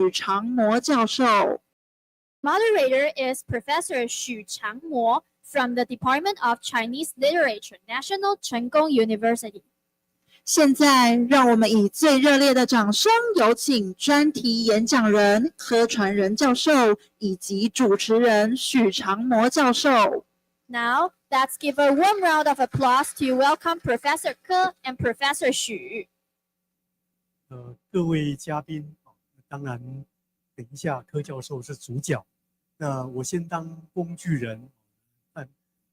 许长模教授。Moderator is Professor Xu Changmo from the Department of Chinese Literature, National Cheng Kung University. 现在，让我们以最热烈的掌声，有请专题演讲人柯传仁教授以及主持人许长模教授。Now, let's give a warm round of applause to welcome Professor Ke and Professor Xu. 各位嘉宾，当然，等一下柯教授是主角，那我先当工具人，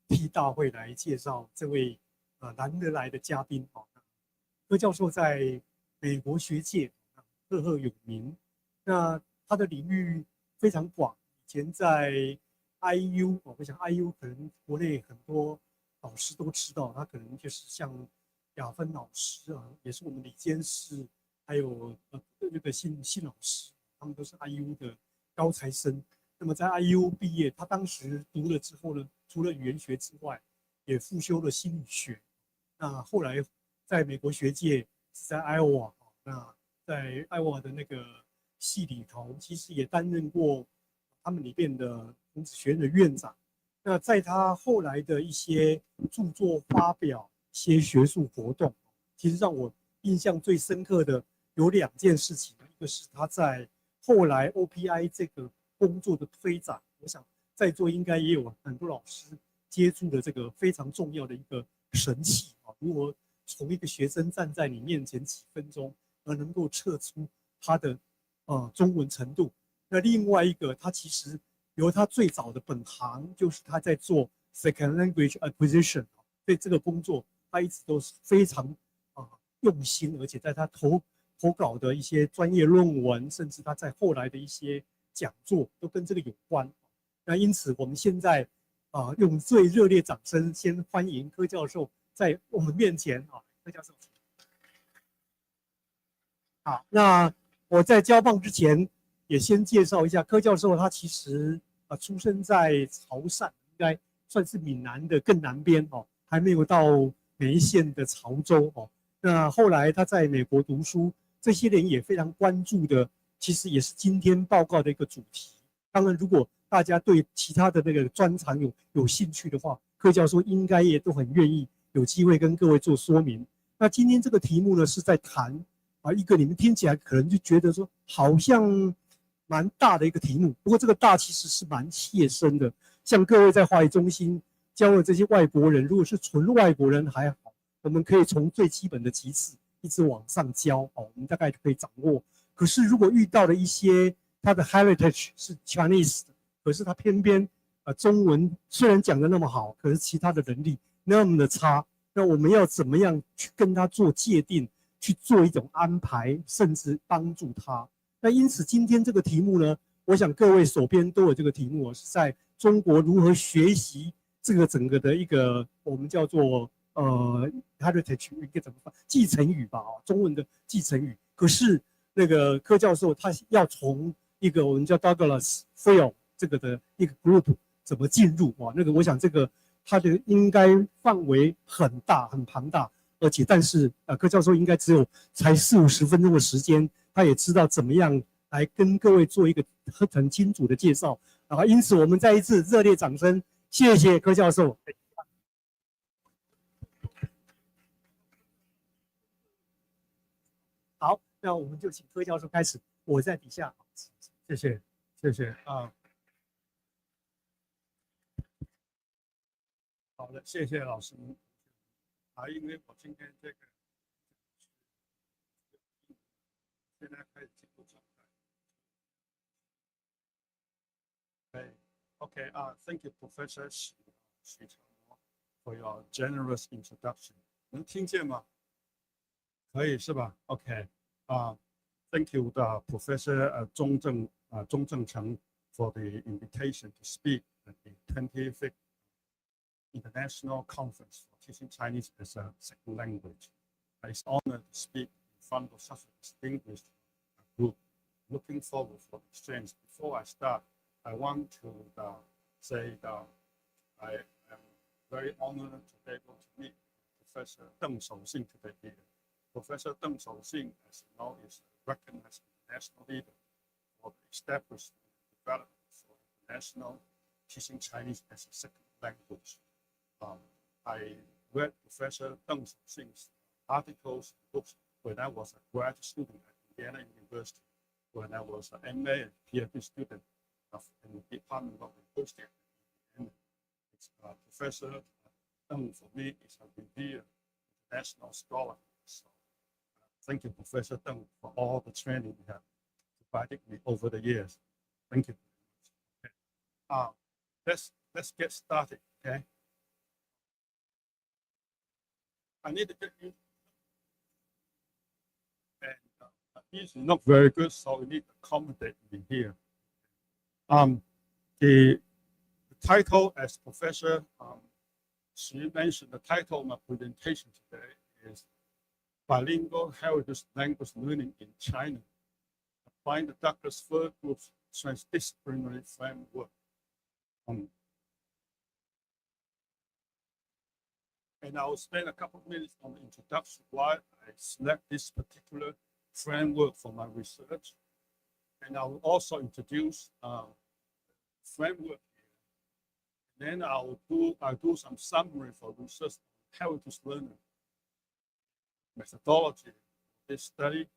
替大会来介绍这位难得来的嘉宾。柯教授在美国学界赫赫有名，那他的领域非常广。以前在 IU， 我想 IU 可能国内很多老师都知道，他可能就是像雅芬老师啊，也是我们李监事，还有那个信老师，他们都是 IU 的高材生。那么在 IU 毕业，他当时读了之后呢，除了语言学之外，也复修了心理学。那后来在美国学界是在 Iowa， 那在 Iowa 的那个系里头，其实也担任过他们里面的孔子学院的院长。那在他后来的一些著作发表、一些学术活动，其实让我印象最深刻的有2件事情，一个是他在后来 OPI 这个工作的推展，我想在座应该也有很多老师接触的这个非常重要的一个神器啊，如何从一个学生站在你面前几分钟，而能够测出他的中文程度。那另外一个，他其实由他最早的本行就是他在做 second language acquisition， 对这个工作他一直都是非常用心，而且在他投稿的一些专业论文，甚至他在后来的一些讲座都跟这个有关。那因此我们现在用最热烈掌声先欢迎柯教授在我们面前柯教授。好，那我在交棒之前也先介绍一下柯教授，他其实出生在潮汕，应该算是闽南的更南边还没有到梅县的潮州那后来他在美国读书，这些人也非常关注的，其实也是今天报告的一个主题。当然，如果大家对其他的那个专长有兴趣的话，柯教授应该也都很愿意有机会跟各位做说明。那今天这个题目呢，是在谈一个你们听起来可能就觉得说好像蛮大的一个题目，不过这个大其实是蛮切身的。像各位在华语中心教的这些外国人，如果是纯外国人还好，我们可以从最基本的级次一直往上教我们大概就可以掌握。可是如果遇到了一些他的 heritage 是 Chinese 的，可是他偏偏中文虽然讲得那么好，可是其他的能力那么的差，那我们要怎么样去跟他做界定，去做一种安排，甚至帮助他？那因此今天这个题目呢，我想各位手边都有这个题目是在中国如何学习这个整个的一个我们叫做heritage 一个怎么办继承语吧中文的继承语。可是那个柯教授他要从一个我们叫 Douglas Fir 这个的一个 group 怎么进入那个我想这个他的应该范围很大很庞大，而且但是柯教授应该只有才40-50分钟的时间，他也知道怎么样来跟各位做一个很清楚的介绍因此我们再一次热烈掌声，谢谢柯教授。好，那我们就请柯教授开始，我在底下。谢谢，谢谢好的，谢谢老师因为我今天这个现在开始进入状态。Okay, thank you, Professor Xu Changmo, for your generous introduction. 能听见吗？可以是吧 ？OK, thank you, Professor 钟正成 for the invitation to speak at the 25th International Conference for Teaching Chinese as a Second Language. It's an honor to speak in front of such a distinguished group. Looking forward for the exchange. Before I start, I want to say that I am very honored to be able to meet Professor Deng Shouxing today here. Professor Deng Shouxing, as you know, is a recognized international leader for established development for international teaching Chinese as a second language. I read Professor Deng Xiaoxing's articles and books when I was a graduate student at Indiana University, when I was an MA and PhD student in the Department of Linguistics at Indiana. Professor Deng, for me, is a revered international scholar. So, thank you, Professor Deng, for all the training you have provided me over the years. Thank you. Okay. Let's get started, okay? I need to get you, and this is not very good, so we need to accommodate me here. The title, as Professor Xu mentioned, the title of my presentation today is Bilingual Heritage Language Learning in China, applying the Douglas Fir Group's transdisciplinary framework. And I will spend a couple of minutes on the introduction why I select this particular framework for my research. And I will also introduce framework here. Then I'll do some summary for research heritage learning methodology, this study,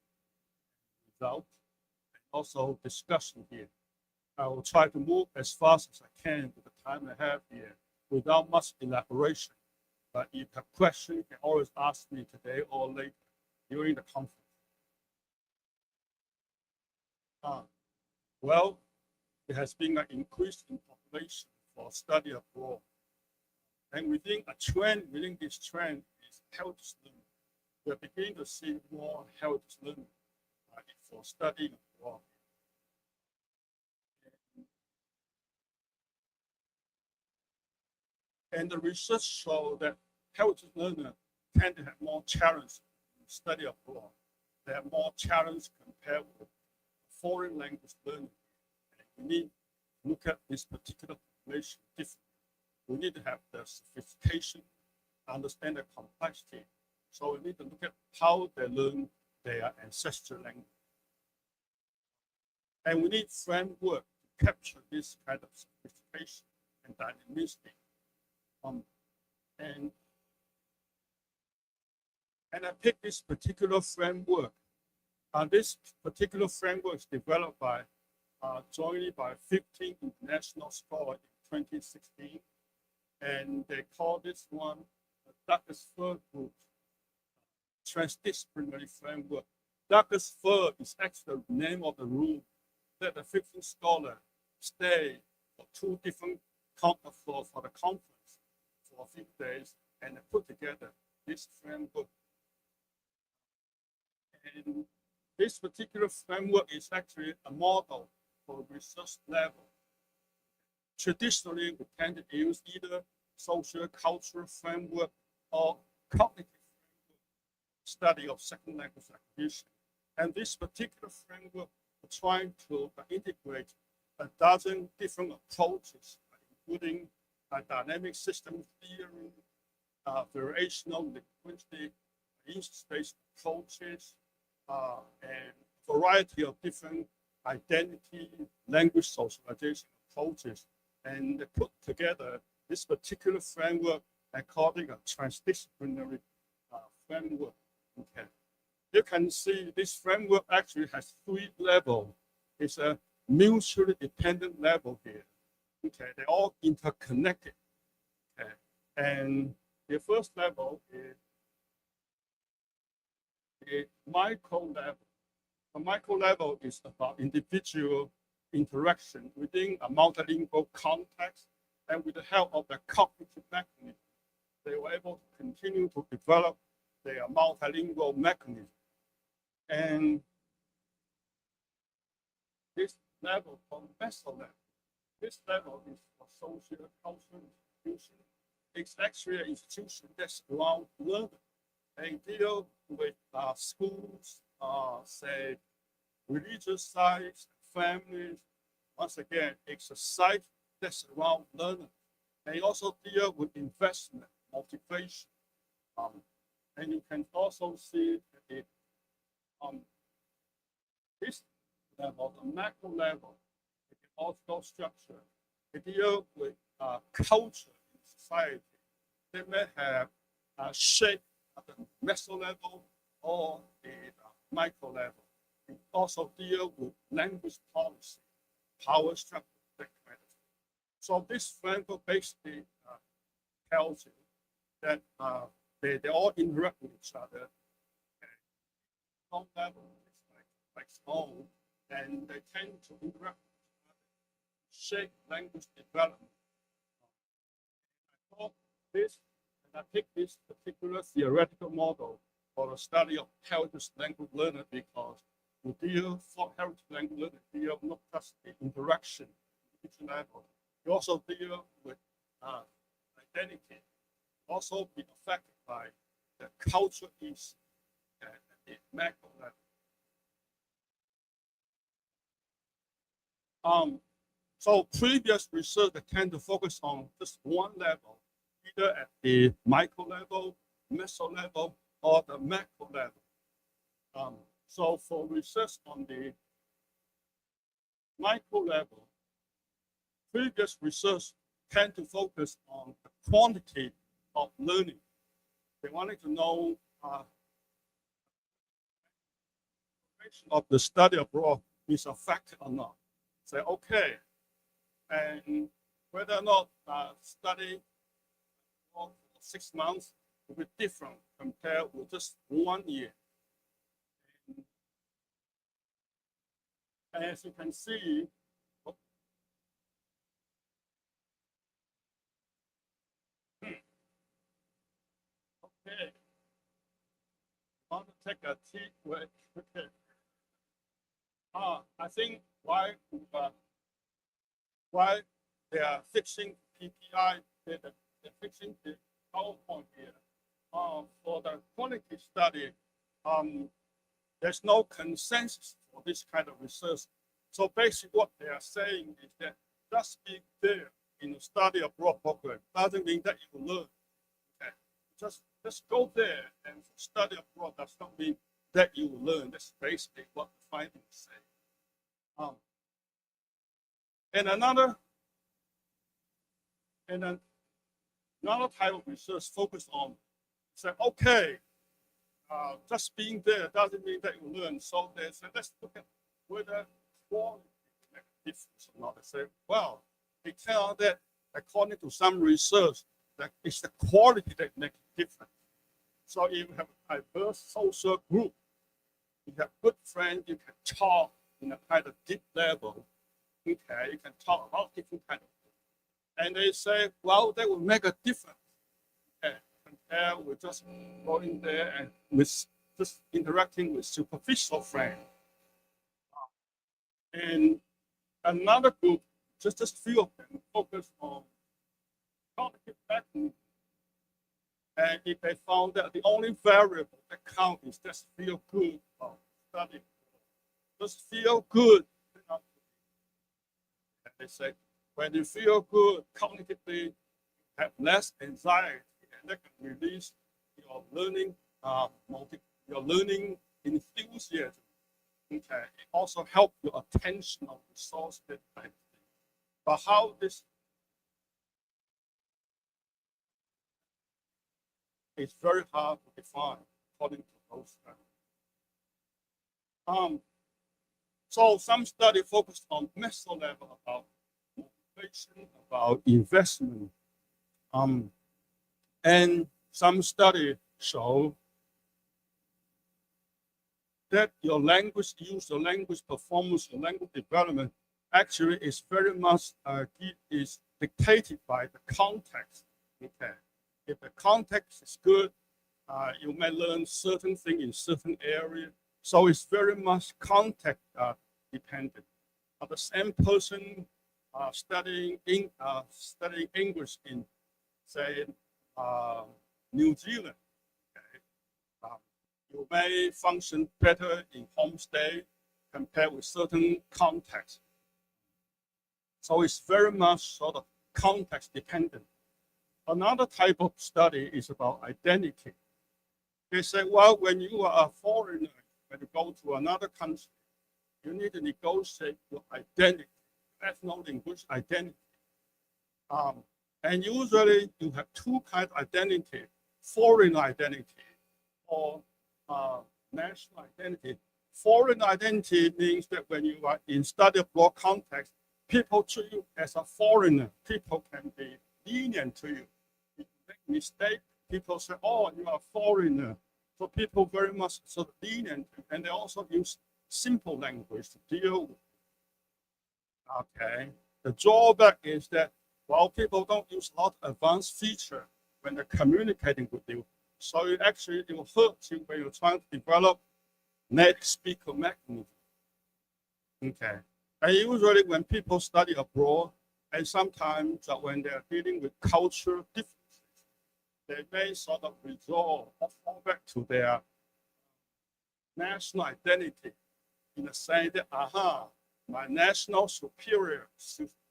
result, and also discussion here. I will try to move as fast as I can with the time I have here without much elaboration. But if you have questions, you can always ask me today or later during the conference. Well, there has been an increase in population for study abroad. And within a trend, within this trend is heritage learning. We are beginning to see more heritage learning for studying abroad. And the research shows that heritage learners tend to have more challenge in study abroad. They have more challenge compared with foreign language learning. And we need to look at this particular population differently. We need to have the sophistication, understand the complexity. So we need to look at how they learn their ancestral language. And we need framework to capture this kind of sophistication and dynamicity. And I picked this particular framework. This particular framework is developed by jointly by 15 international scholars in 2016, and they call this one the Douglas Fir Group transdisciplinary framework. Douglas Fir is actually the name of the room that the 15 scholars stay for two different for the conference for a few days, and they put together this framework. And this particular framework is actually a model for research level. Traditionally, we tend to use either social cultural framework or cognitive framework, study of second language acquisition. And this particular framework is trying to integrate a dozen different approaches, including dynamic system theory, variational linguistic, instance-based approaches, and a variety of different identity, language socialization approaches. And they put together this particular framework and call it a transdisciplinary framework. Okay. You can see this framework actually has three levels. It's a mutually dependent level here. Okay, they're all interconnected. Okay, and the first level is the micro level. The micro level is about individual interaction within a multilingual context, and with the help of the cognitive mechanism, they were able to continue to develop their multilingual mechanism. And this level, from meso level, this level is for social cultural institution. It's actually an institution that's around learning. They deal with schools, say, religious sites, families. Once again, it's a site that's around learning. They also deal with investment, motivation. And you can also see that level, the macro level, political structure, they deal with culture in society. They may have shape at the meso level or the micro level. It also deal with language policy, power structure, that kind of thing. So this framework basically tells you that they all interact with each other. Some level is like small, and they tend to interact with each other, shape language development. I thought this, and I picked this particular theoretical model for the study of heritage language learner because we deal for heritage language learner deal not just the interaction at each level, we also deal with identity, also be affected by the cultural issues at the macro level. So previous research that tend to focus on just one level, either at the micro level, meso level, or the macro level. So for research on the micro level, previous research tend to focus on the quantity of learning. They wanted to know of the study abroad is affected or not. Say, okay, and whether or not study for 6 months will be different compared with just 1 year. And as you can see, okay, I want to take a tea break. Okay. I think why they are fixing PPI, they're fixing the PowerPoint here. For the quality study, there's no consensus for this kind of research. So basically what they are saying is that just being there in a study abroad program doesn't mean that you will learn. Okay. Just go there and study abroad does not mean that you will learn. That's basically what the findings say. And another type of research focused on say, okay, just being there doesn't mean that you learn. So they say, let's look at whether quality makes a difference or not. They say, well, they tell that according to some research, that it's the quality that makes a difference. So if you have a diverse social group, you have good friends, you can talk in a kind of deep level. Okay, you can talk about different kind of things. And they say, well, that will make a difference. Okay, compared with just going there and with just interacting with superficial friends. And another group, just few of them, focus on cognitive technique. And if they found that the only variable that counts is just feel good about studying, just feel good. And they say, when you feel good cognitively, have less anxiety, and that can release your learning, your learning enthusiasm. Okay, it also helps your attention of resource, that kind of thing. But how this is very hard to define according to those studies. So some study focused on meso level about motivation, about investment. And some study show that your language use, your language performance, your language development actually is very much is dictated by the context. Okay, if the context is good, you may learn certain things in certain areas. So it's very much context dependent. The same person studying English in, say, New Zealand, okay, you may function better in homestay compared with certain contexts. So it's very much sort of context dependent. Another type of study is about identity. They say, well, when you are a foreigner, when you go to another country, you need to negotiate your identity, ethno-linguistic identity. And usually you have two kinds of identity, foreign identity or national identity. Foreign identity means that when you are in study abroad context, people treat you as a foreigner. People can be lenient to you. If you make a mistake, people say, oh, you are a foreigner. So people very much sort of lenient, and they also use simple language to deal with. Okay. The drawback is that while people don't use a lot of advanced feature when they're communicating with you, so it will hurt you when you're trying to develop native speaker mechanism. Okay. And usually when people study abroad, and sometimes when they're dealing with cultural differences, they may sort of withdraw or fall back to their national identity in the sense that, my national superior,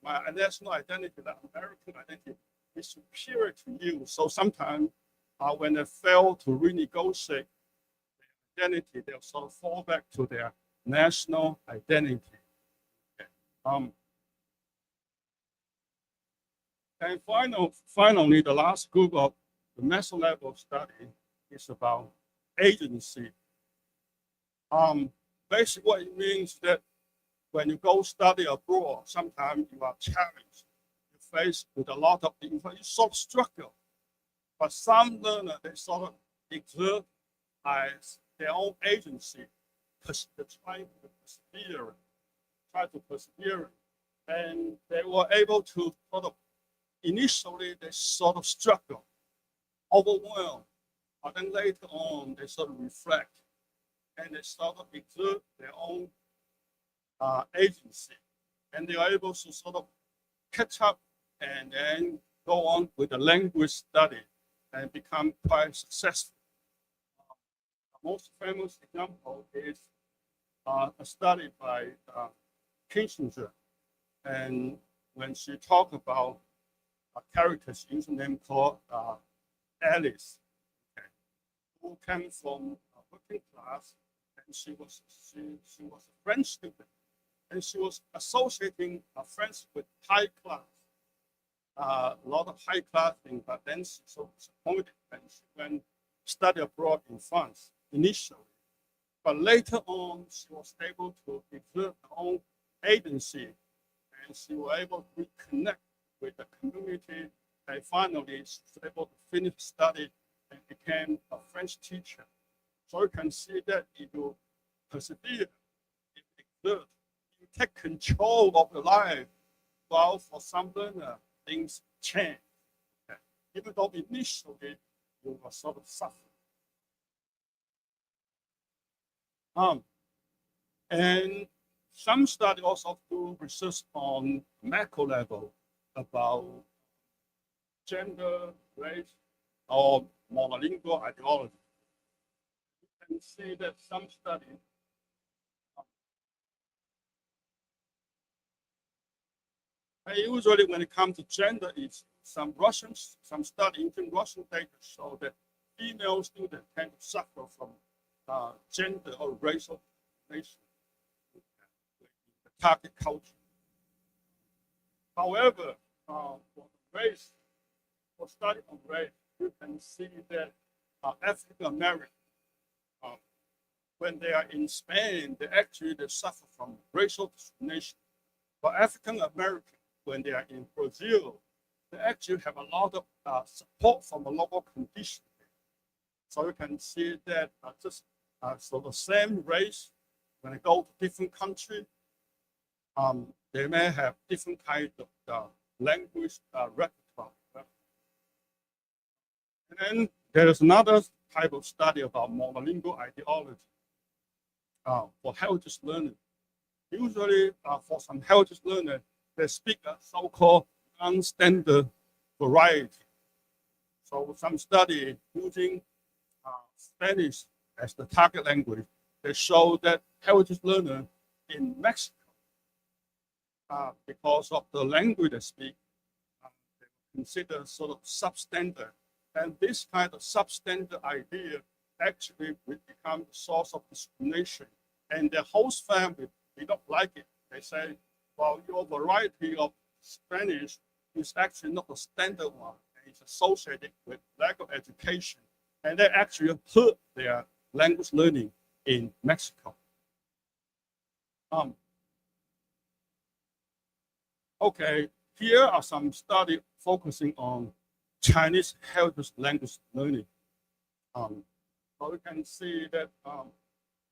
my national identity, the American identity, is superior to you. So sometimes when they fail to renegotiate their identity, they'll sort of fall back to their national identity. Okay. And finally, the last group of the meso level study is about agency. Basically, what it means is that when you go study abroad, sometimes you are challenged. You're faced with a lot of things, you sort of struggle. But some learners, they sort of exert as their own agency, trying to persevere. And they were able to sort of, initially, they sort of struggle, overwhelmed. But then later on, they sort of reflect and they sort of exert their own agency, and they are able to sort of catch up and then go on with the language study and become quite successful. The most famous example is a study by Kissinger, and when she talked about a character, she used a name called Alice, okay, who came from a working class, and she was a French student. And she was associating her friends with high class, a lot of high class things, but then she was so disappointed and she went study abroad in France initially. But later on, she was able to exert her own agency and she was able to reconnect with the community. And finally, she was able to finish study and became a French teacher. So you can see that if you persevere, if you exert, take control of your life, while for some learner, things change. Okay. Even though initially you were sort of suffering. And some studies also do research on macro level about gender, race, or monolingual ideology. You can see that some studies and usually when it comes to gender issues, some study, even Russian data show that female students tend to suffer from gender or racial discrimination in the target culture. However, for race, for study on race, you can see that African Americans, when they are in Spain, they suffer from racial discrimination. For African Americans, when they are in Brazil, they actually have a lot of support from the local condition. So you can see that so the same race, when they go to different countries, they may have different kinds of language repertoire. And then there is another type of study about monolingual ideology for heritage learning. Usually, for some heritage learners, they speak a so-called non-standard variety. So some study using Spanish as the target language, they show that heritage learners in Mexico, because of the language they speak, they consider sort of substandard. And this kind of substandard idea actually will become the source of discrimination. And their host family they don't like it. They say, well, your variety of Spanish is actually not the standard one. And it's associated with lack of education. And they actually hurt their language learning in Mexico. Okay, here are some studies focusing on Chinese heritage language learning. So we can see that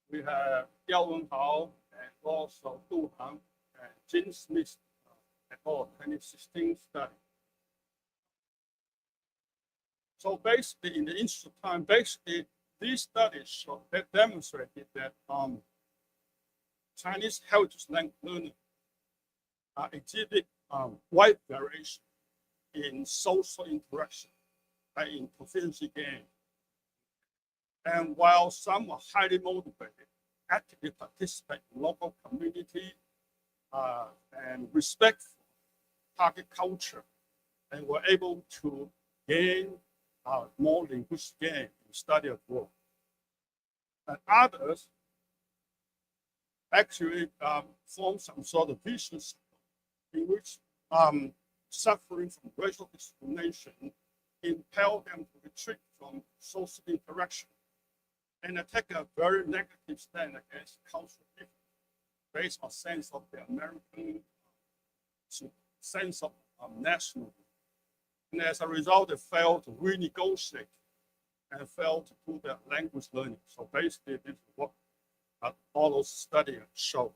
we have Yao Wenhao and also Du Han and Jin Smith at all 2016 study. So basically, in the interest of time, basically these studies show that demonstrated that Chinese heritage language learning exhibit wide variation in social interaction and in proficiency gain. And while some are highly motivated, actively participate in local community and respect target culture, and were able to gain more linguistic gain in study abroad. And others actually form some sort of vicious in which suffering from racial discrimination impel them to retreat from social interaction and take a very negative stand against cultural difference based on sense of the American sense of nationalism. And as a result, they failed to renegotiate and failed to do their language learning. So basically, this is what all those studies show.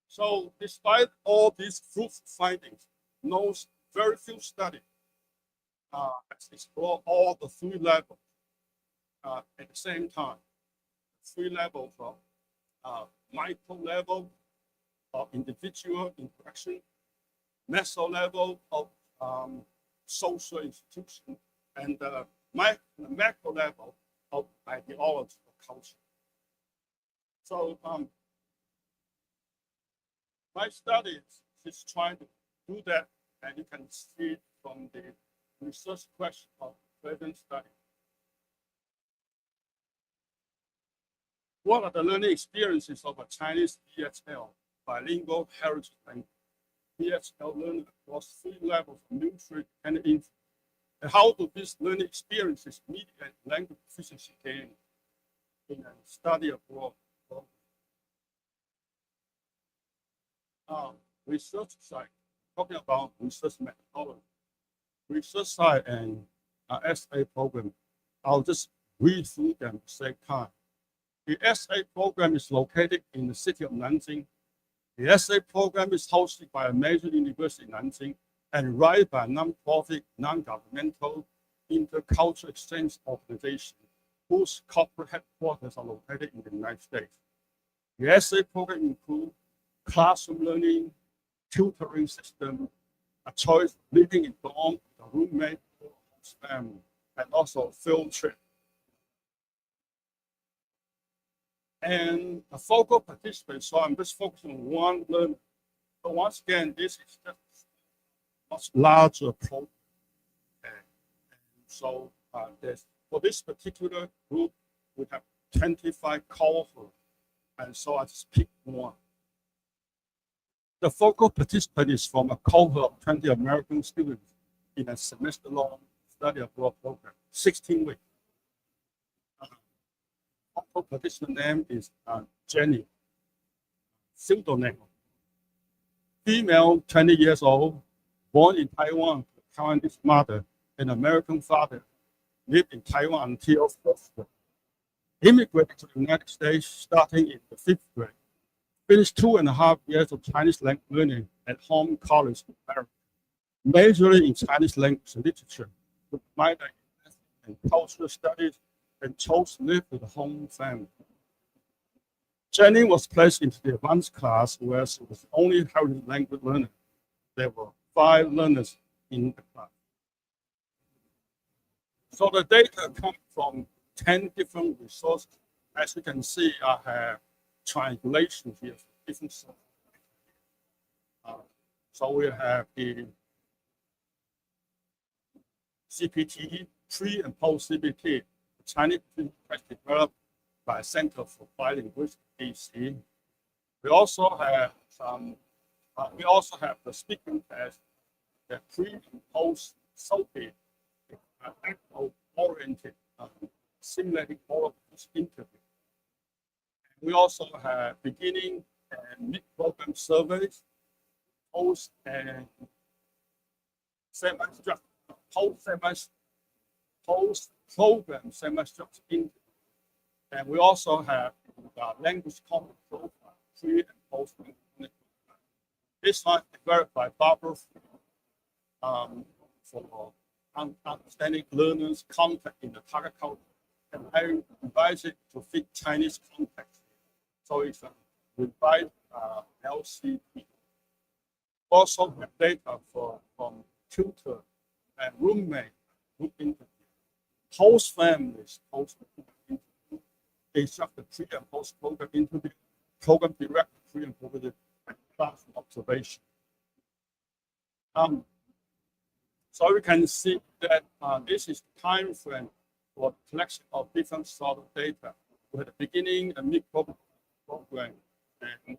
So despite all these fruitful findings, very few studies has explored all the three levels at the same time. Three levels of micro level of individual interaction, meso level of social institution, and the macro level of ideology or culture. So my study is trying to do that, and you can see it from the research question of the present study. What are the learning experiences of a Chinese BHL, bilingual heritage language? BHL learning across three levels of mutually dependent influence. And how do these learning experiences mediate language proficiency gain in a study abroad? Research side, talking about research methodology. Research side and SA program, I'll just read through them to save time. The SA program is located in the city of Nanjing. The SA program is hosted by a major university in Nanjing and run by a non-profit, non-governmental intercultural exchange organization whose corporate headquarters are located in the United States. The SA program includes classroom learning, tutoring system, a choice of living in dorm with a roommate or host family, and also field trip. And a focal participant, so I'm just focusing on one learner. But once again, this is just a much larger program. And so for this particular group, we have 25 cohorts. And so I just picked one. The focal participant is from a cohort of 20 American students in a semester-long study abroad program, 16 weeks. Focal participant name is Jenny, pseudonym. Female, 20 years old, born in Taiwan, Taiwanese mother, and American father, lived in Taiwan until 4th grade. Immigrated to the United States starting in the 5th grade. Finished 2.5 years of Chinese language learning at home college in America. Majoring in Chinese language and literature, with minor in cultural studies, and chose to live with the home family. Jenny was placed into the advanced class where she was the only heritage language learner. There were 5 learners in the class. So the data come from 10 different resources. As you can see, I have triangulation here for different sources. So we have the CPT, pre and post CPT, Chinese text developed by Center for Bilingual DC. We also have the speaking test, the pre and post SOPI, oriented simulating all of this interview. We also have beginning and mid-program surveys, post and semi-structured, post-program semi-structured interview. And we also have language content profile, pre and post. This one developed by Barbara for understanding learners' content in the target culture. And I revised it to fit Chinese context. So it's a revised LCP. Also have data from tutor and roommate group interview. Host families, interview. They have the pre and post program interview, program direct, pre and program class observation. So we can see that this is the time frame for collection of different sort of data with the beginning and mid program and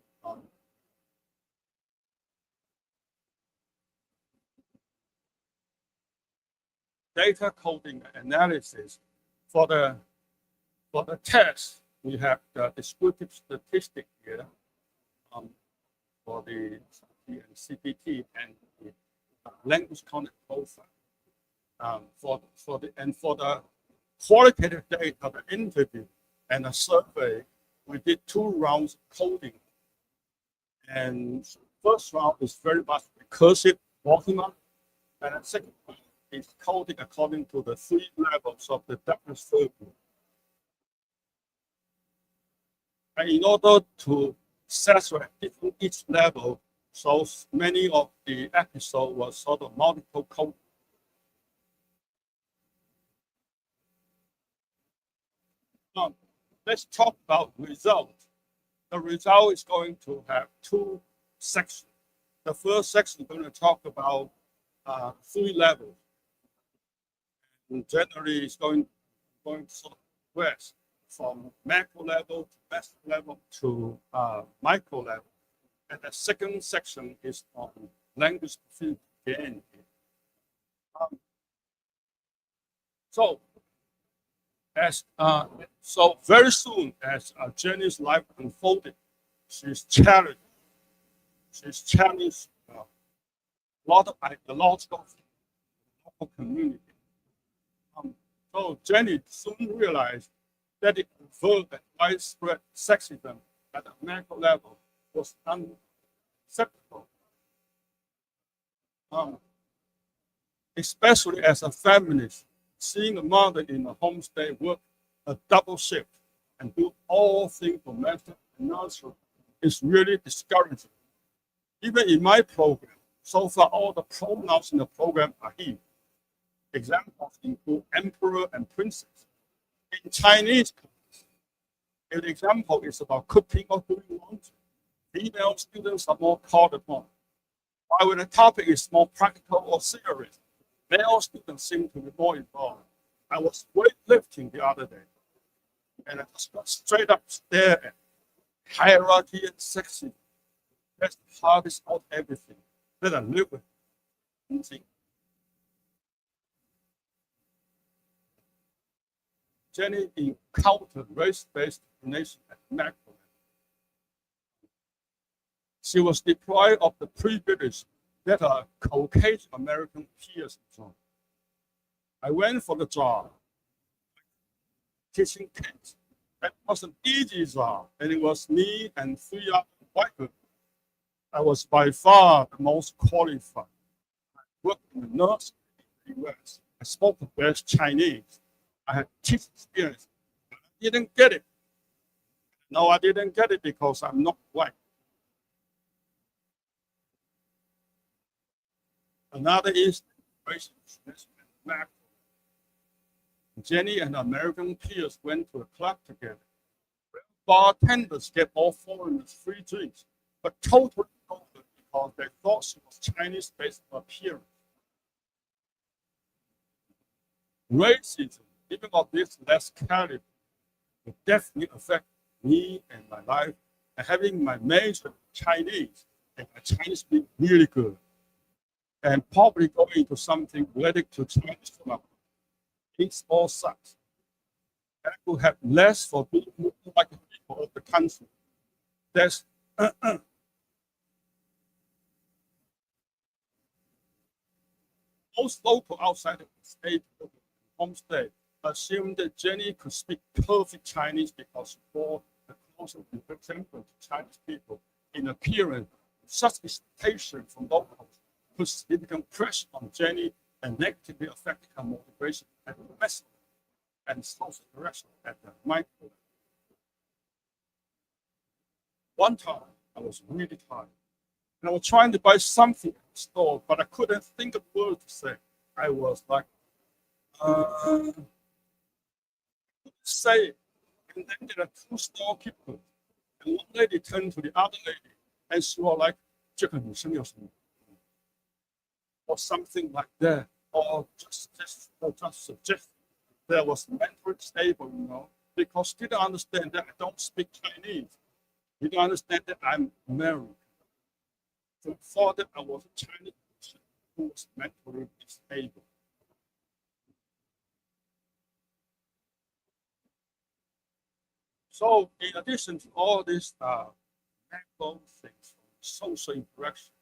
data coding analysis. For the test, we have the descriptive statistic here for the CPT and the language content profile. For the qualitative data of the interview and the survey, we did 2 rounds of coding. And first round is very much recursive bottom up, and the second one is coding according to the 3 levels of the Douglas Fir Group. And in order to satisfy each level, so many of the episodes were sort of multiple code. Now, let's talk about result. The result is going to have 2 sections. The first section is going to talk about 3 levels. And generally, it's going to sort of progress from macro level to master level to micro level. And the second section is on language field again. So very soon as Jenny's life unfolded, she's challenged a lot of ideological local community. So Jenny soon realized that the overt and widespread sexism at the macro level was unacceptable. Especially as a feminist, seeing a mother in a homestay work a double shift and do all things for master and nursery is really discouraging. Even in my program, so far all the pronouns in the program are he. Examples include emperor and princess. In Chinese, an example is about cooking or doing laundry. Female students are more called upon. While the topic is more practical or serious, male students seem to be more involved. I was weightlifting the other day, and I just got straight up stare at hierarchy and sexism. That's the hardest out everything that I live with. Jenny encountered race-based discrimination at macro level. She was deprived of the privilege that her Caucasian American peers enjoy. I went for the job, teaching kids. That was an easy job, and it was me and 3 other white people. I was by far the most qualified. I worked in the nursery in the US. I spoke the best Chinese. I had teaching experience. I didn't get it. No, I didn't get it because I'm not white. Another is racial discrimination. Jenny and American peers went to a club together. Bartenders gave all foreigners free drinks, but totally ignored because they thought she was Chinese based on appearance. Racism even of this less caliber, will definitely affect me and my life. And having my major Chinese and my Chinese being really good, and probably going into something related to Chinese development. It all sucks. And I will have less for people like the people of the country. There's most local outside of the state homestay assumed that Jenny could speak perfect Chinese because she bore the closest resemblance to Chinese people in appearance. Such expectation from locals put significant pressure on Jenny and negatively affected her motivation at the best and social direction at the micro level. One time, I was really tired, and I was trying to buy something at the store, but I couldn't think of words to say. I was like, say it. And then there are two storekeepers, and one lady turned to the other lady, and she was like, 这个女生有什么? Or something like that, or just suggest that I was mentally stable, because she didn't understand that I don't speak Chinese. You don't understand that I'm American. So I thought that I was a Chinese person who was mentally stable. So in addition to all these macro things, social interaction,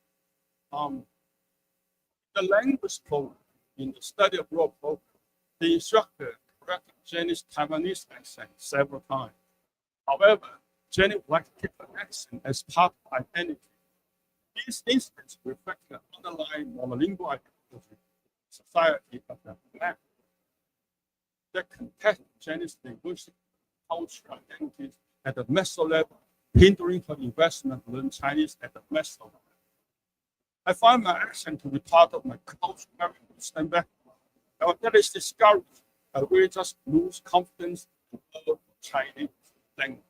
the language program in the study abroad program, the instructor corrected Jenny's Taiwanese accent several times. However, Jenny would like to keep her accent as part of her identity. These incidents reflect the underlying monolingual ideology society of the black that contest Jenny's linguistic cultural identities at the meso level, hindering her investment to learn Chinese at the meso level. I find my accent to be part of my cultural heritage and background. And when that is discouraged, I will just lose confidence to learn Chinese language.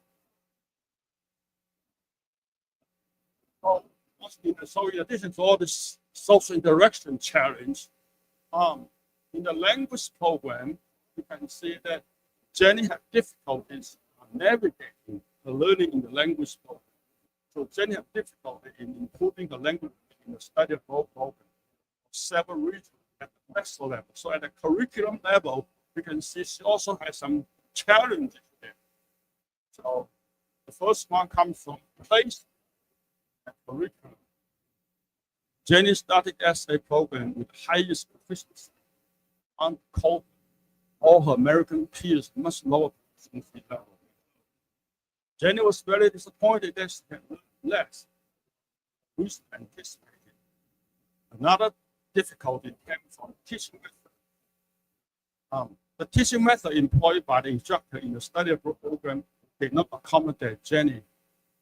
So in addition to all this social interaction challenge, in the language program, you can see that Jenny had difficulties navigating the learning in the language program. So Jenny had difficulty in improving the language in the study of program for several reasons at the meso level. So at the curriculum level, you can see she also has some challenges there. So the first one comes from place and curriculum. Jenny started essay program with highest proficiency on code. All her American peers much lower proficiency level. Jenny was very disappointed that she had learned less, which anticipated. Another difficulty came from teaching method. The teaching method employed by the instructor in the study abroad program did not accommodate Jenny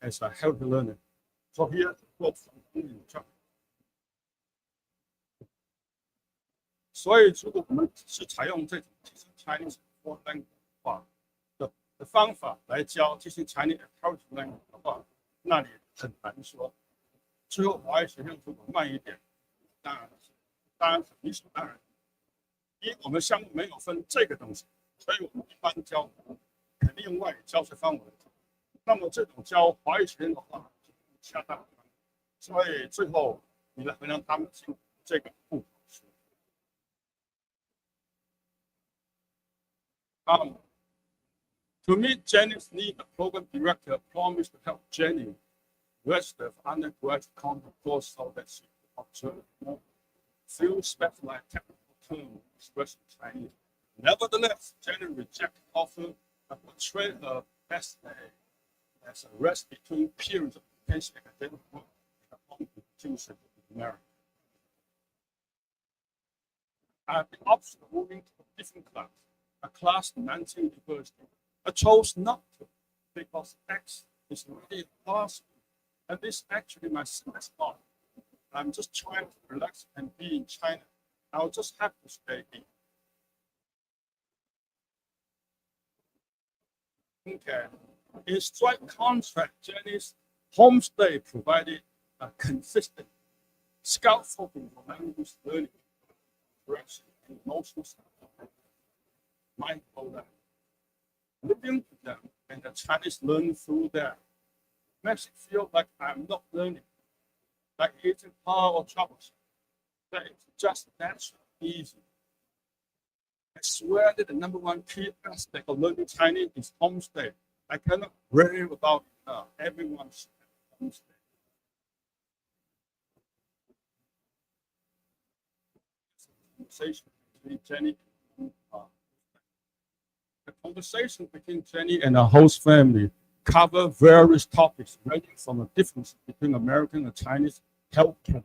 as a healthy learner. So here's a quote from the instructor. 所以，如果我们是采用这种 teaching Chinese for language 的方法来教 teaching Chinese as language 的话，那你很难说。最后华语学生如果慢一点，当然很理所当然。因为我们项目没有分这个东西，所以我们一般教肯定用外语教学方法。那么这种教华语学生的话，恰当。所以最后你来衡量他们进这个不好说。To meet Jenny's need, the program director promised to help Jenny register for undergraduate content course so that she could observe more few specialized technical terms expressed in Chinese. Nevertheless, Jenny rejected the offer and portrayed her essay as a rest between periods of intense academic work and a home institution in America. I had the option of moving to a different class, a class in Nanjing University. I chose not to because X is already in class, and this actually my semester. I'm just trying to relax and be in China. I'll just have to stay in. Okay. In strike contrast, Jenny's homestay provided a consistent scaffolding for language learning, correction, and emotional support. mindful them, living with them, and the Chinese learn through them. Makes it feel like I'm not learning, like it's hard or troublesome, that it's just natural, easy. I swear that the number one key aspect of learning Chinese is homestay. I cannot rave about it now. Everyone should have homestay. Conversation between Jenny, the conversation between Jenny and her host family cover various topics ranging from the difference between American and Chinese healthcare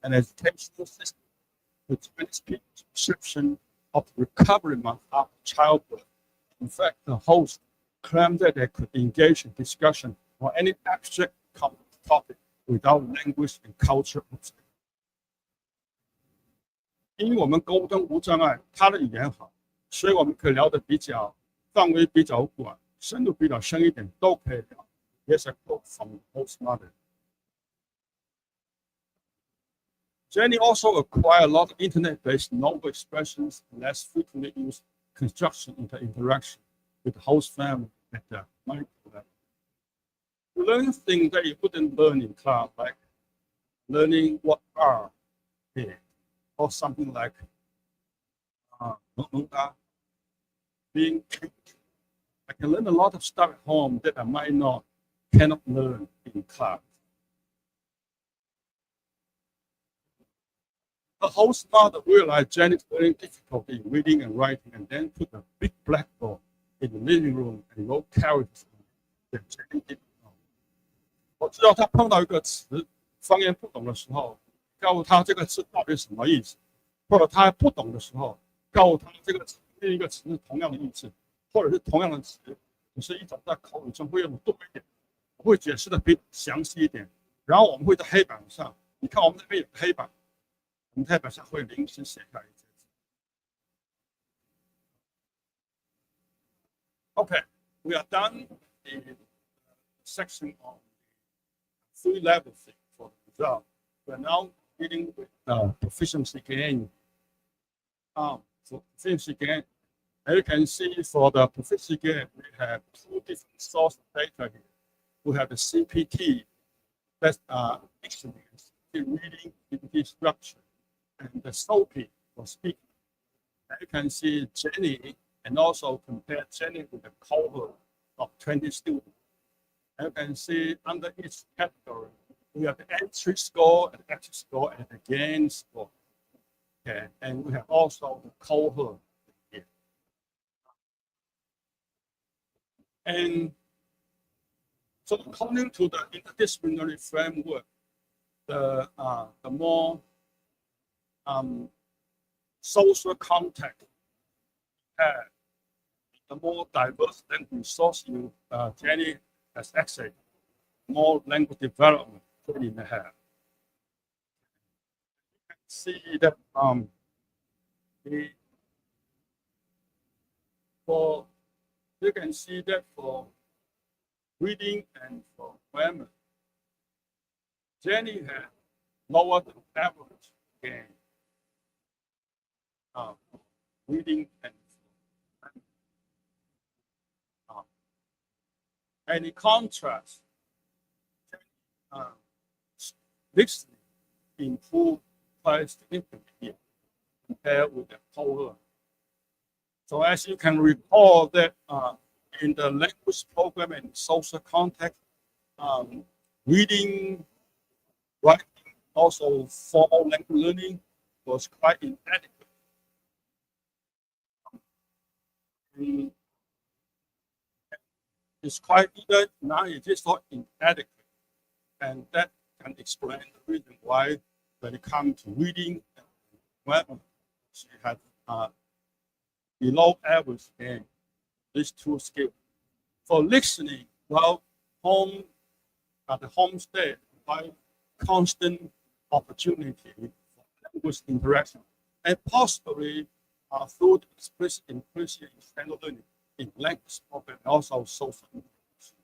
and educational system, the Chinese people's perception of recovery month after childbirth. In fact, the host claimed that they could engage in discussion on any abstract topic without language and culture obstacle. 因为我们沟通无障碍，他的语言好，所以我们可以聊得比较范围比较广，深度比较深一点，都可以聊。Here's a quote from the host mother. Jenny also acquired a lot of internet-based novel expressions and less frequently used construction in her interaction with the host family at the micro level. You learn things that you wouldn't learn in class, like learning what are is, or something like being cute. I can learn a lot of stuff at home that I cannot learn in class. The host mother realized Jenny's learning difficulty in reading and writing, and then put a big blackboard in the living room and wrote characters that Jenny didn't know. 我知道他碰到一个词，方言不懂的时候，告诉他这个字到底什么意思，或者他不懂的时候，告诉他这个词另一个词是同样的意思，或者是同样的词，只是一种在口语中会用的多一点，我会解释的比详细一点。然后我们会在黑板上，你看我们这边有黑板。我们黑板上会临时写下一些字。Okay, we are done the section on the 3-level thing for the result. We are now dealing with proficiency gain. For proficiency gain, as you can see, for the proficiency gain, we have 2 different sources of data here. We have the CPT, that's dictionary, reading, CPT structure, and the SOPI for speaking. And you can see Jenny, and also compare Jenny with a cohort of 20 students. And you can see under each category, we have the entry score, and exit score, and the gain score. Okay, and we have also the cohort here. And so according to the interdisciplinary framework, the more social contact you have, the more diverse language source you Jenny has access, more language development you may have. You can see that for reading and for grammar, Jenny had lower than average gain. Reading and in contrast, listening improved quite significantly compared with the cohort. So as you can recall that in the language program and social context, reading, writing, also formal language learning was quite inadequate. It's quite either now it is not inadequate, and that can explain the reason why when it comes to reading and grammar, she had below average in these 2 skills. For listening, well, the homestay provide constant opportunity for language interaction, and possibly through the explicit implicit extended learning in language program and also social interaction.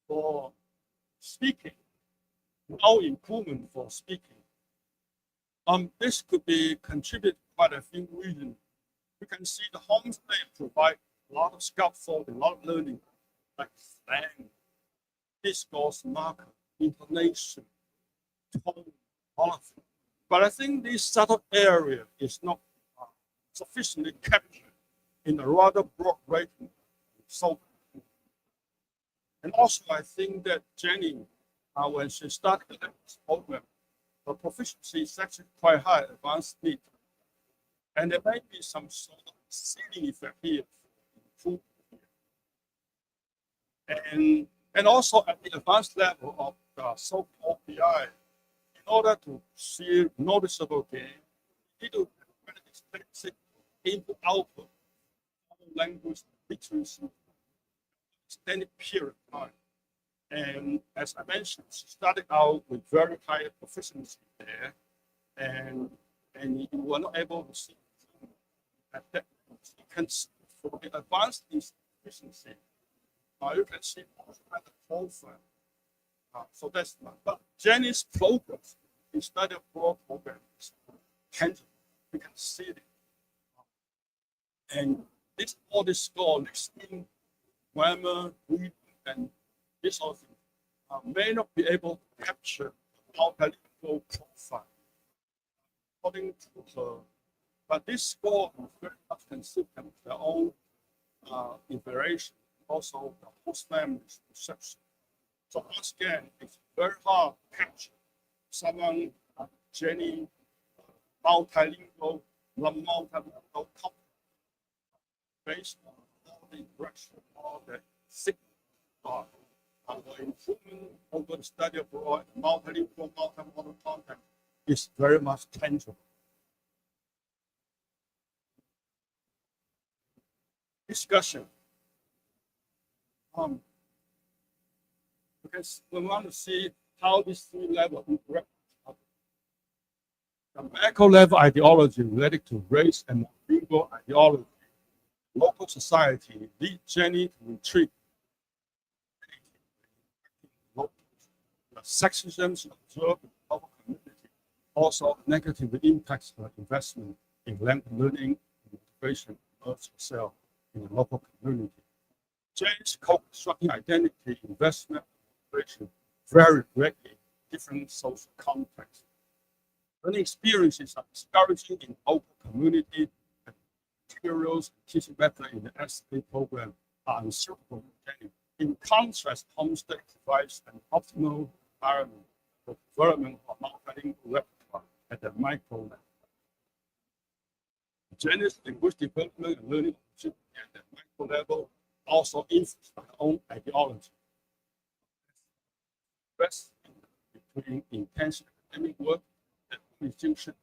For speaking, no improvement for speaking. This could be contributed quite a few reasons. You can see the homestay provide a lot of scaffolding, a lot of learning, like slang, discourse marker, intonation, tone, all of it. But I think this subtle area is not sufficiently captured in a rather broad rating. So, and also I think that Jenny, when she started this program, her proficiency is actually quite high, advanced need. And there may be some sort of seeding effect here. And also at the advanced level of the so-called PI, in order to see noticeable gain, you need to have explicit input-output language literacy extended period of time. And as I mentioned, she started out with very high proficiency there, and you were not able to see at that. You can see for the advanced proficiency, you can see at the profile. So that's not. But Jenny's progress in study abroad program is tangible. You can see it, and all this score, listening, grammar, reading, and this sort of thing, may not be able to capture the multilingual profile according to her. But this score is very much consistent with their own evaluation, also the host family's perception. So once again, it's very hard to capture someone like Jenny, multilingual, non-multilingual, based on all the interaction, all the signal, the improvement over the study abroad, multilingual, multimodal content is very much tangible. Discussion. Because we want to see how these three levels interact. The macro level ideology related to race and lingual ideology, local society lead Jenny to retreat. The sexism she observed in the local community also negatively impacts her investment in language learning and integration of herself in the local community. Jenny's co-constructing identity, investment, and integration vary greatly in different social contexts. Learning experiences are discouraging in local community, and materials and teaching methods in the SA program are unsuitable for Jenny. In contrast, homestay provides an optimal environment for development of multilingual repertoire at the micro level. Jenny's linguistic development and learning opportunity at the micro level also influenced by her own ideology. Rest between intense academic work and institution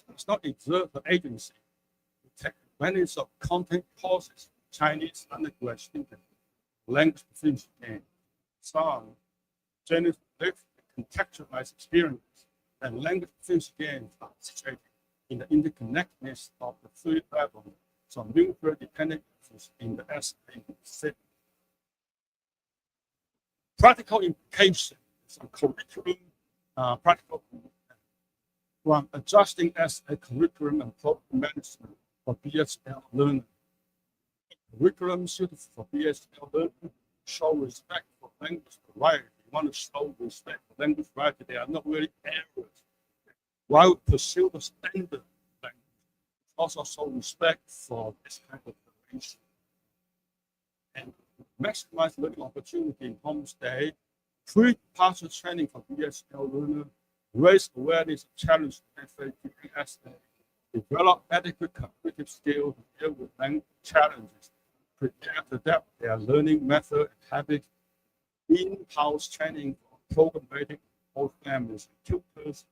does not exert her agency to take advantage of content courses, Chinese undergraduate students, language proficiency gain. Some Jenny's lived contextualized experiences and language proficiency gains are situated in the interconnectedness of the three levels, so mutually dependent in the SA setting. Practical implications of curriculum, practical one, adjusting SA curriculum and program management for BSL learning. Curriculum suited for BSL learning show respect for language variety. You want to show respect for language variety. They are not really areas. While pursue the standard language, also show respect for this kind of relation. And maximize learning opportunity in homestay, pre-partial training for BSL learner, raise awareness of challenge SA, develop adequate cognitive skills to deal with language challenges, prepare to adapt their learning method and habits, in-house training for program-based host families and tutors,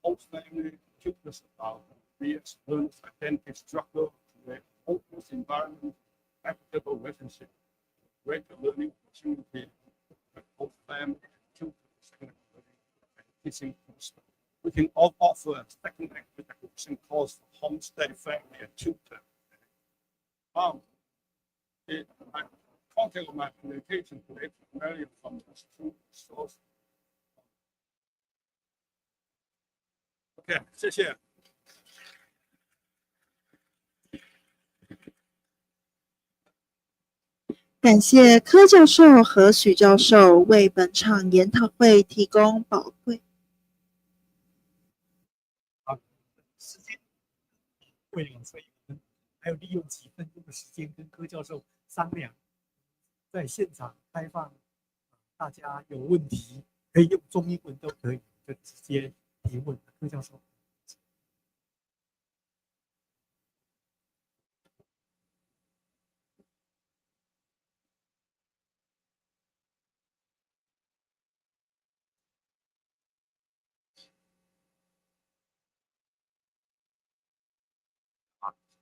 host family tutors about BS learners' identity struggle, their open environment, equitable relationship, greater learning opportunity, host family tutors, secondary learning, and teaching courses. We can offer a second acquisition course for homestay family and tutor. The content of my communication today primarily from these two sources. OK， 谢谢。感谢柯教授和许教授为本场研讨会提供宝贵。时间会了，所以我们还有利用几分钟的时间跟柯教授商量，在现场开放，大家有问题可以用中英文都可以，就直接提问。柯教授。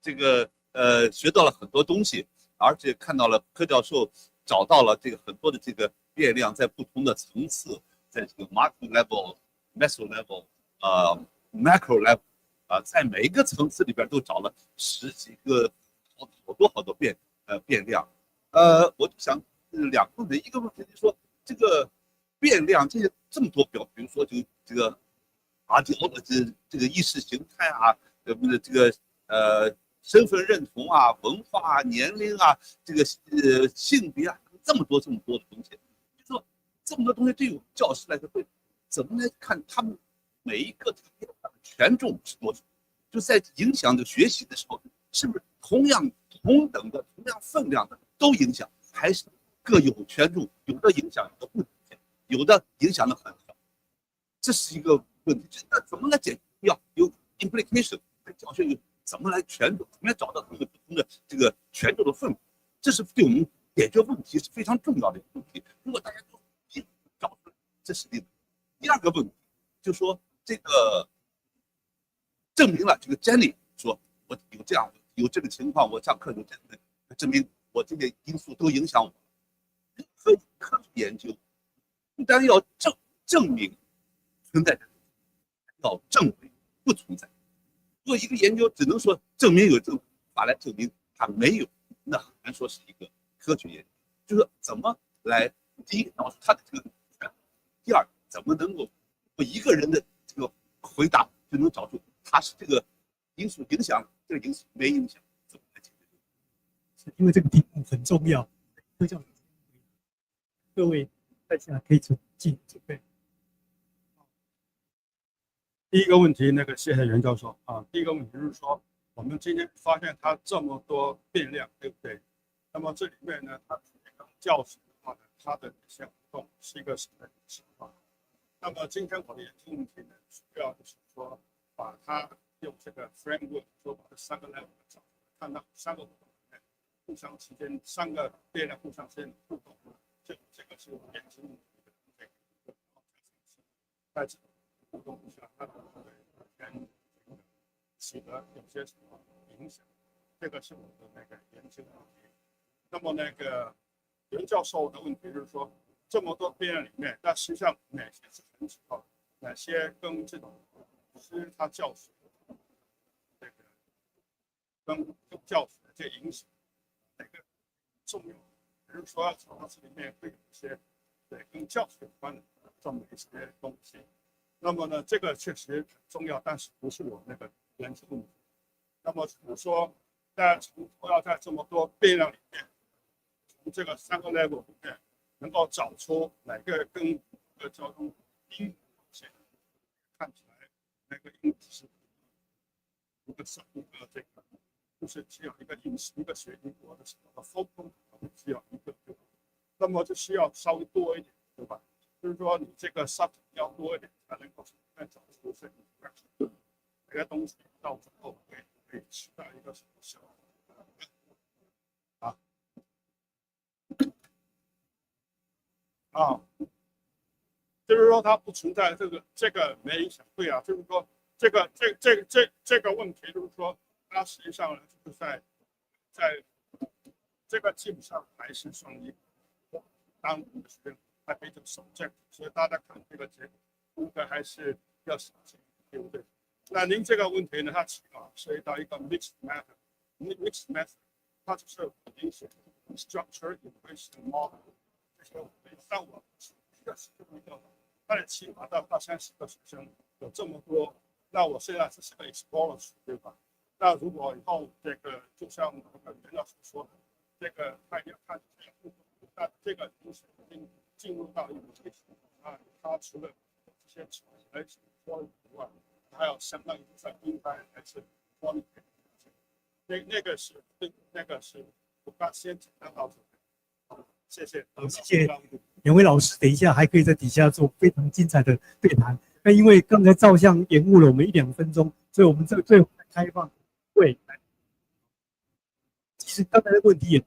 这个学到了很多东西，而且看到了柯教授找到了这个很多的这个变量在不同的层次，在这个 macro level、meso level、macro level 在每一个层次里边都找了10几个好多变量。我就想2个问题，一个问题就是说这个变量这么多表，比如说这个RDO 的这个意识形态啊，这个身份认同啊、文化啊、年龄啊、这个性别啊，这么多的东西，就说这么多东西对于教师来说，会怎么来看他们每一个权重是多少？就在影响的学习的时候，是不是同等的、同样分量的都影响，还是各有权重？有的影响，有的不影响，有的影响的很少，这是一个问题。那怎么来解决？要有 implication， 在教学有。怎么来权重？怎么来找到不同的这个权重的分布？这是对我们解决问题是非常重要的一个问题。如果大家都找出来，这是第一个。第二个问题就是说，这个证明了这个 Jenny 说，我有这个情况，我上课有这个证明，我这些因素都影响我。任何科学研究不但要证明存在，要证明不存在。做一个研究只能说证明有证法来证明它没有，那很难说是一个科学研究。就是说怎么来，第一找出它的这个，第二怎么能够我一个人的这个回答就能找出它是这个因素影响，这个因素没影响，怎么来解决？因为这个题目很重要，柯教授，各位在下可以准备。第一个问题，谢谢袁教授啊。第一个问题就是说，我们今天发现它这么多变量，对不对？那么这里面呢，它教室的话呢，它的一些活动是一个什么情况？那么今天我的研究问题呢，主要就是说，把它用这个 framework 说把这3个 level 找，看到3个活动互相之间3个变量互相之间的互动，这个是我研究问题的在这互动下，它可能会跟起了有些什么影响，这个是我的研究问题。那么袁教授的问题就是说，这么多变量里面，那实际上哪些是很主要，哪些跟这种是他教学跟教学的这影响，哪个重要？比如说，它这里面会有一些跟教学有关的这么一些东西。那么呢，这个确实很重要，但是不是我研究问题。那么比如说，要在这么多变量里面，从这个3个 level 里面，能够找出哪个跟交通英语看起来英语是一个这个，就是需要一个学英国的什么 focal 需要一个，那么就需要稍微多一点，对吧？就是说，你这个 subject 要多一点，才能够找出这个东西到最后可以起到一个什么效果就是说它不存在这个没影响，对啊，就是说这个问题，就是说它实际上呢，就是在这个基本上还是算一个单独的学生。还没这个subject，所以大家看这个结果，应该还是要小心，对不对？那您这个问题呢，它起码涉及到一个 mixed method，mixed method， 它就是明显 structure equation model 这些，但我一个是一个，但是起码到30个学生有这么多，那我现在只是个 exploratory， 对吧？那如果以后就像袁老师说的，这个他要看这个部分，那这个已经进入到一个阶段啊。他除了这些来说以外，还有相当一部分应该还是光明。那个是我刚先简单到这里。谢谢，谢谢两位老师，等一下还可以在底下做非常精彩的对谈。那因为刚才照相延误了我们1-2分钟，所以我们这最后开放会。其实刚才的问题也，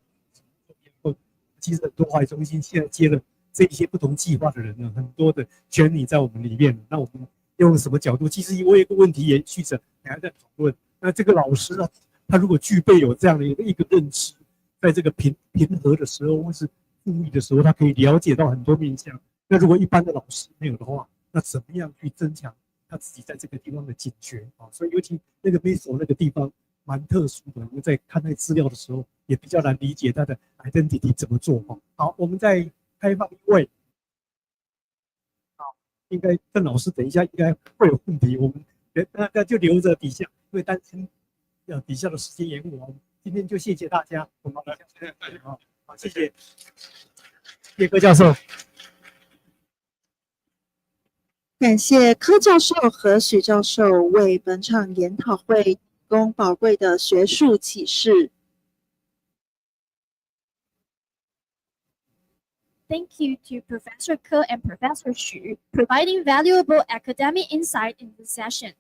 其实很多华语中心现在接了这一些不同计划的人呢，很多的权利在我们里面。那我们用什么角度？其实我有一个问题延续着，还在讨论。那这个老师啊，他如果具备有这样的一个认知，在这个平和的时候，或是富裕的时候，他可以了解到很多面向。那如果一般的老师没有的话，那怎么样去增强他自己在这个地方的警觉啊？所以尤其那个 Meso 那个地方蛮特殊的，我们在看那个资料的时候也比较难理解他的 identity 怎么做哈。好，我们再开放一位。好，应该郑老师等一下应该会有问题，我们那就留着底下，因为担心底下的时间延误，我们今天就谢谢大家，我们好，谢谢叶柯教授。感谢柯教授和许教授为本场研讨会提供宝贵的学术启示。Thank you to Professor Ke and Professor Xu providing valuable academic insight in this session.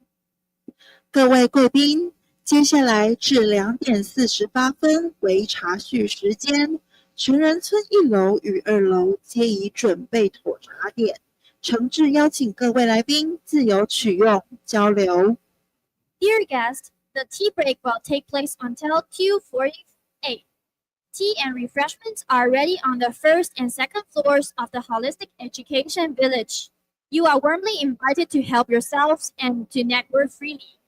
各位贵宾，接下来至2点48分为茶叙时间，全人村1楼与2楼皆已准备妥茶点。诚挚邀请各位来宾自由取用交流。Dear guests, the tea break will take place until 2:48. Tea and refreshments are ready on the first and second floors of the Holistic Education Village. You are warmly invited to help yourselves and to network freely.